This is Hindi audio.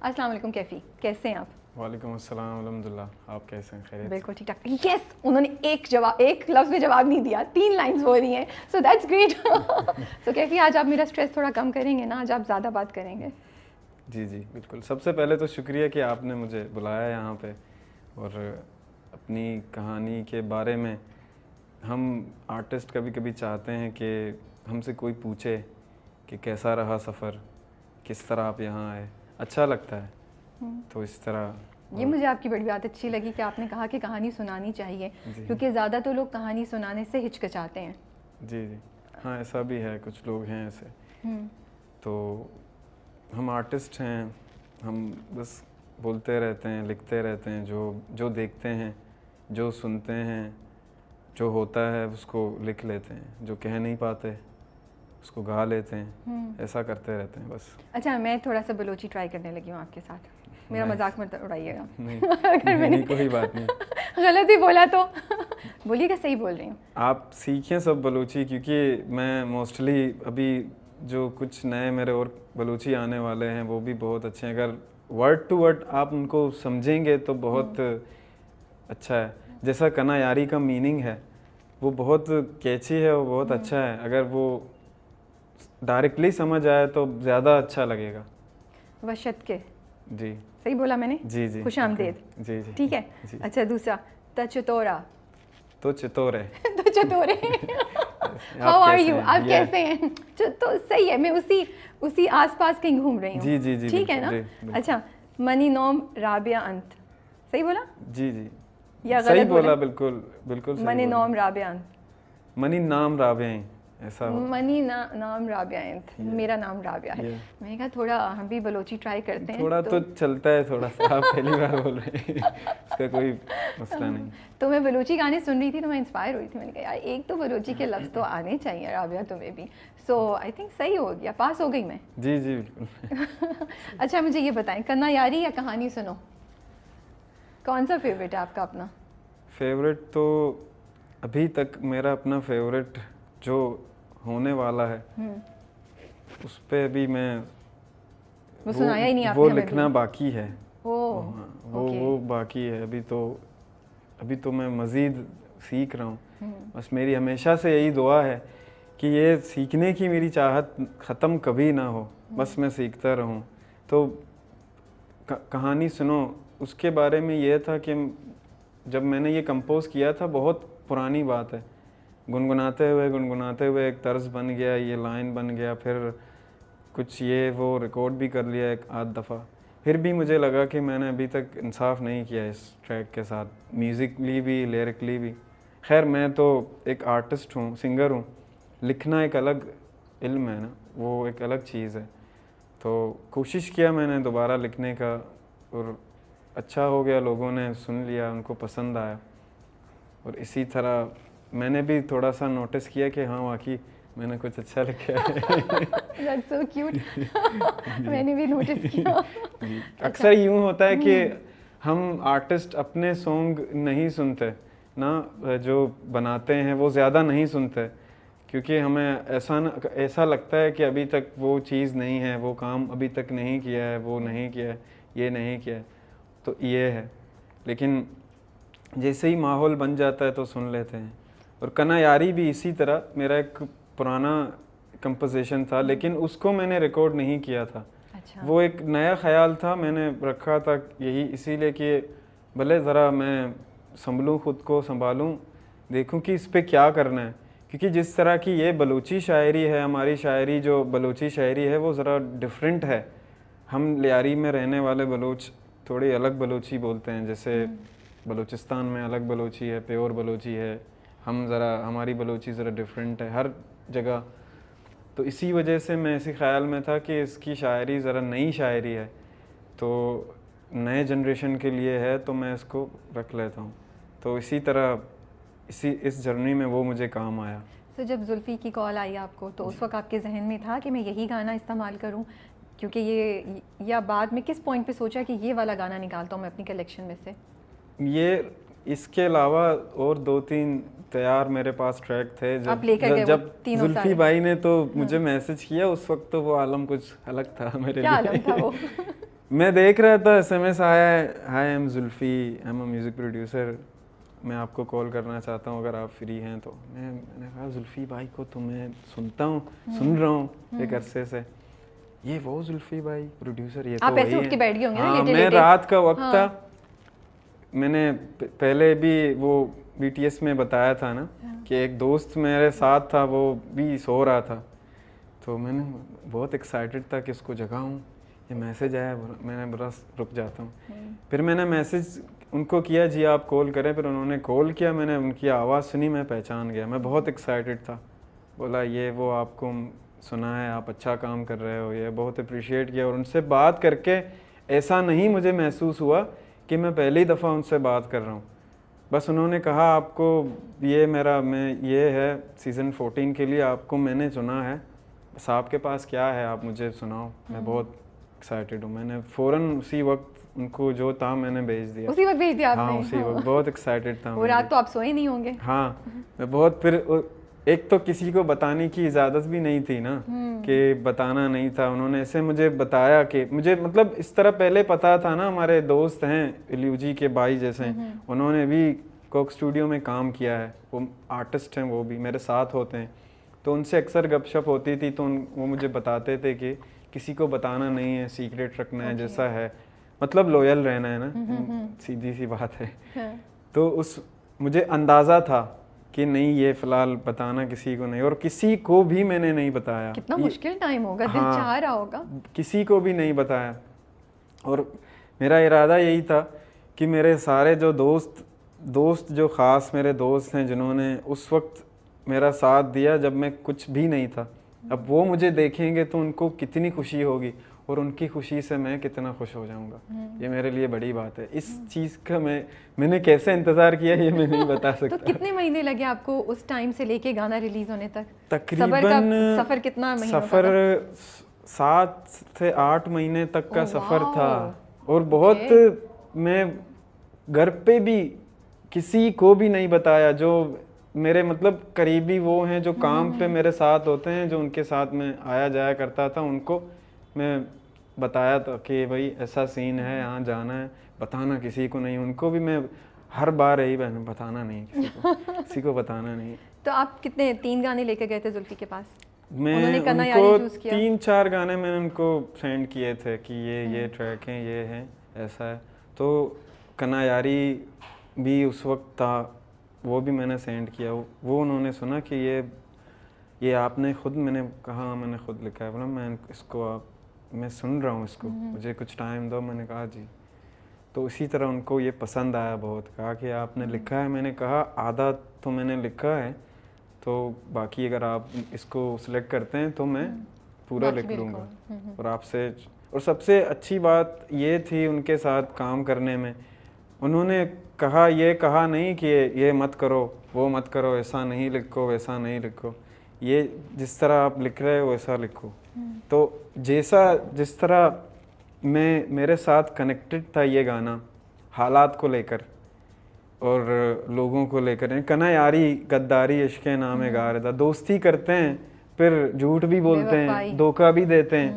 अस्सलाम वालेकुम कैफ़ी, कैसे हैं आप? वालेकुम अस्सलाम, अल्हम्दुलिल्लाह, आप कैसे हैं? खैरियत? बिल्कुल ठीक ठाक। यस, उन्होंने एक लफ्ज़ में जवाब नहीं दिया, 3 लाइन्स बोल रही हैं, सो दैट्स ग्रेट। तो कैफ़ी, आज आप मेरा स्ट्रेस थोड़ा कम करेंगे ना? आज आप ज़्यादा बात करेंगे। जी जी बिल्कुल। सबसे पहले तो शुक्रिया कि आपने मुझे बुलाया यहाँ पे और अपनी कहानी के बारे में। हम आर्टिस्ट कभी कभी चाहते हैं कि हमसे कोई पूछे कि कैसा रहा सफ़र, किस तरह आप यहाँ आए, अच्छा लगता है। तो इस तरह ये मुझे आपकी बड़ी बात अच्छी लगी कि आपने कहा कि कहानी सुनानी चाहिए, क्योंकि ज़्यादा तो लोग कहानी सुनाने से हिचकिचाते हैं। जी जी हाँ, ऐसा भी है, कुछ लोग हैं ऐसे। तो हम आर्टिस्ट हैं, हम बस बोलते रहते हैं, लिखते रहते हैं, जो देखते हैं, जो सुनते हैं, जो होता है उसको लिख लेते हैं, जो कह नहीं पाते उसको गा लेते हैं, ऐसा करते रहते हैं बस। अच्छा, मैं थोड़ा सा बलोची ट्राई करने लगी हूँ आपके साथ, मेरा मजाक मत उड़ाइएगा। अगर मैंने कोई बात नहीं, गलत ही बोला तो बोलिएगा, सही बोल रही हूँ। आप सीखें सब बलूची, क्योंकि मैं मोस्टली अभी जो कुछ नए मेरे और बलूची आने वाले हैं वो भी बहुत अच्छे हैं। अगर वर्ड टू वर्ड आप उनको समझेंगे तो बहुत अच्छा है। जैसा कना यारी का मीनिंग है वो बहुत कैची है, वो बहुत अच्छा है। अगर वो डायरेक्टली समझ आए तो ज़्यादा अच्छा लगेगा। वशत के, जी सही बोला मैंने? जी जी खुश आमदेद। जी जी ठीक है जी। अच्छा, दूसरा तचतोरा। तो चितौर है। तो चतोरे। हाउ आर यू, आप कैसे हैं? तो सही है, मैं उसी आसपास कहीं घूम रही हूँ। जी जी जी ठीक है ना? अच्छा, मनी नोम राबिया अंत, सही बोला? जी जी या सही गलत बोला? बिल्कुल बिल्कुल सही मनी बोला। नोम राबिया अंत, मनी नाम राबे, ऐसा हो। मनी नाम राबिया अंत, मेरा नाम राबिया है। मैंने कहा थोड़ा हम भी बलोची ट्राई करते हैं। थोड़ा तो चलता है, थोड़ा सा। आप पहली बार बोल रहे हैं, इसका कोई मसला नहीं। तो मैं बलोची गाने सुन रही थी तो मैं इंस्पायर हुई थी। मैंने कहा यार एक तो बलोची के लफ्ज़ तो आने चाहिए राबिया तुम्हें भी। सो आई थिंक सही हो गया, पास हो गई मैं। जी जी बिल्कुल। अच्छा, मुझे ये बताएं, कन्ना यारी या कहानी सुनो, कौन सा फेवरेट है आपका अपना? फेवरेट तो अभी तक मेरा अपना फेवरेट जो होने वाला है उस पे अभी मैं वो सुनाया ही नहीं आपने वो हमें लिखना भी। बाकी है। ओह, वो बाकी है। अभी तो मैं मज़ीद सीख रहा हूँ। बस मेरी हमेशा से यही दुआ है कि ये सीखने की मेरी चाहत ख़त्म कभी ना हो, बस मैं सीखता रहूँ। तो कहानी सुनो, उसके बारे में ये था कि जब मैंने ये कंपोज़ किया था, बहुत पुरानी बात है, गुनगुनाते हुए एक तर्ज बन गया, ये लाइन बन गया, फिर कुछ ये वो रिकॉर्ड भी कर लिया एक आध दफ़ा। फिर भी मुझे लगा कि मैंने अभी तक इंसाफ नहीं किया इस ट्रैक के साथ, म्यूज़िकली भी लिरिकली भी। खैर, मैं तो एक आर्टिस्ट हूँ, सिंगर हूँ, लिखना एक अलग इल्म है ना, वो एक अलग चीज़ है। तो कोशिश किया मैंने दोबारा लिखने का और अच्छा हो गया, लोगों ने सुन लिया, उनको पसंद आया। और इसी तरह मैंने भी थोड़ा सा नोटिस किया कि हाँ वाकई मैंने कुछ अच्छा लिखा है। That's so cute. मैंने भी नोटिस किया। अक्सर यूँ होता है कि हम आर्टिस्ट अपने सॉन्ग नहीं सुनते ना, जो बनाते हैं वो ज़्यादा नहीं सुनते, क्योंकि हमें ऐसा लगता है कि अभी तक वो चीज़ नहीं है, वो काम अभी तक नहीं किया है, वो नहीं किया है, ये नहीं किया है, तो ये है। लेकिन जैसे ही माहौल बन जाता है तो सुन लेते हैं। और कना यारी भी इसी तरह, मेरा एक पुराना कंपोजिशन था, लेकिन उसको मैंने रिकॉर्ड नहीं किया था। अच्छा। वो एक नया ख्याल था, मैंने रखा था यही इसीलिए कि भले ज़रा मैं संभलूँ, ख़ुद को संभालूँ, देखूँ कि इस पे क्या करना है। क्योंकि जिस तरह की ये बलूची शायरी है, हमारी शायरी जो बलूची शायरी है वो ज़रा डिफरेंट है। हम लियारी में रहने वाले बलूच थोड़ी अलग बलूची बोलते हैं, जैसे बलूचिस्तान में अलग बलूची है, प्योर बलूची है, हमारी बलूची ज़रा डिफरेंट है हर जगह। तो इसी वजह से मैं इसी ख्याल में था कि इसकी शायरी ज़रा नई शायरी है, तो नए जनरेशन के लिए है, तो मैं इसको रख लेता हूँ। तो इसी तरह इस जर्नी में वो मुझे काम आया। तो जब जुल्फ़ी की कॉल आई आपको, तो उस वक्त आपके जहन में था कि मैं यही गाना इस्तेमाल करूं, क्योंकि ये, या बाद में किस पॉइंट पे सोचा कि ये वाला गाना निकालता हूँ मैं अपनी कलेक्शन में से? ये इसके अलावा और 2-3 तैयार मेरे पास ट्रैक थे। जब जुल्फी भाई ने तो मुझे मैसेज किया, उस वक्त तो वो आलम कुछ अलग था मेरे लिए। क्या आलम था वो? मैं देख रहा था SMS आया है, hi I am Zulfi, I am a music producer, मैं आपको कॉल करना चाहता हूँ अगर आप फ्री हैं तो। मैंने कहा जुल्फी भाई को तो मैं सुनता हूँ, सुन रहा हूँ एक अरसे से, ये वो जुल्फी भाई प्रोड्यूसर, ये आप तो ऐसे वही उठ के है। बैठ गए होंगे ना, हाँ, लेटे मैं लेटे। रात का वक्त हाँ। था, मैंने पहले भी वो BTS में बताया था ना कि एक दोस्त मेरे साथ था, वो भी सो रहा था, तो मैंने बहुत एक्साइटेड था कि उसको जगाऊं, ये मैसेज आया, मैंने बस रुक जाता हूँ। फिर मैंने मैसेज उनको किया, जी आप कॉल करें, फिर उन्होंने कॉल किया, मैंने उनकी आवाज़ सुनी, मैं पहचान गया, मैं बहुत एक्साइटेड था। बोला ये वो आपको सुना है, आप अच्छा काम कर रहे हो, ये बहुत अप्रिशिएट किया। और उनसे बात करके ऐसा नहीं मुझे महसूस हुआ कि मैं पहली दफ़ा उनसे बात कर रहा हूँ। बस उन्होंने कहा आपको ये मैं ये है सीज़न 14 के लिए आपको मैंने चुना है, बस आपके पास क्या है आप मुझे सुनाओ, मैं बहुत एक्साइटेड हूँ। मैंने फ़ौरन उसी वक्त उनको जो था मैंने भेज दिया। उसी वक्त भेज दिया आपने? हाँ उसी वक्त, बहुत एक्साइटेड था। वो रात तो आप सोए नहीं होंगे? हाँ, मैं बहुत, फिर एक तो किसी को बताने की इजाज़त भी नहीं थी ना, कि बताना नहीं था। उन्होंने ऐसे मुझे बताया कि मुझे मतलब इस तरह पहले पता था ना, हमारे दोस्त हैं इल्यूजी के भाई जैसे, उन्होंने भी कोक स्टूडियो में काम किया है, वो आर्टिस्ट हैं, वो भी मेरे साथ होते हैं, तो उनसे अक्सर गपशप होती थी, तो वो मुझे बताते थे कि किसी को बताना नहीं है, सीक्रेट रखना है, जैसा है, मतलब लॉयल रहना है ना, सीधी सी बात है। हाँ। तो मुझे अंदाज़ा था कि नहीं ये फ़िलहाल बताना किसी को नहीं, और किसी को भी मैंने नहीं बताया। कितना मुश्किल टाइम होगा, दिल हाँ, चाह रहा होगा। किसी को भी नहीं बताया, और मेरा इरादा यही था कि मेरे सारे जो दोस्त जो ख़ास मेरे दोस्त हैं, जिन्होंने उस वक्त मेरा साथ दिया जब मैं कुछ भी नहीं था, अब वो मुझे देखेंगे तो उनको कितनी खुशी होगी, और उनकी खुशी से मैं कितना खुश हो जाऊंगा। ये मेरे लिए बड़ी बात है। इस चीज़ का मैंने कैसे इंतज़ार किया ये मैं नहीं बता सकता। तो कितने महीने लगे आपको उस टाइम से लेके गाना रिलीज होने तक? तकरीबन सफ़र कितना महीनों का सफ़र था? 7 से 8 महीने तक का सफ़र था, और बहुत मैं घर पे भी किसी को भी नहीं बताया, जो मेरे मतलब करीबी वो हैं जो काम पे मेरे साथ होते हैं, जो उनके साथ में आया जाया करता था, उनको मैं बताया था कि भाई ऐसा सीन है, यहाँ जाना है, बताना किसी को नहीं। उनको भी मैं हर बार यही बताना नहीं किसी को बताना नहीं। तो आप कितने 3 गाने लेके गए थे जुल्फी के पास? मैं उनको 3-4 गाने मैंने उनको सेंड किए थे कि ये ट्रैक हैं, ये हैं, ऐसा है। तो कना यारी भी उस वक्त था, वो भी मैंने सेंड किया, वो उन्होंने सुना कि ये आपने खुद, मैंने कहा मैंने खुद लिखा है। बोला मैं सुन रहा हूँ इसको, मुझे कुछ टाइम दो। मैंने कहा जी। तो इसी तरह उनको ये पसंद आया बहुत, कहा कि आपने लिखा है। मैंने कहा आधा तो मैंने लिखा है, तो बाकी अगर आप इसको सिलेक्ट करते हैं तो मैं पूरा लिख लूँगा। और आपसे, और सबसे अच्छी बात ये थी उनके साथ काम करने में, उन्होंने ये कहा नहीं कि ये मत करो, वो मत करो, ऐसा नहीं लिखो, वैसा नहीं लिखो, ये जिस तरह आप लिख रहे हो वैसा लिखो। तो जिस तरह मेरे साथ कनेक्टेड था ये गाना, हालात को लेकर और लोगों को लेकर, कना यारी गद्दारी इश्क़ नामे गार था, दोस्ती करते हैं फिर झूठ भी बोलते हैं, धोखा भी देते हैं।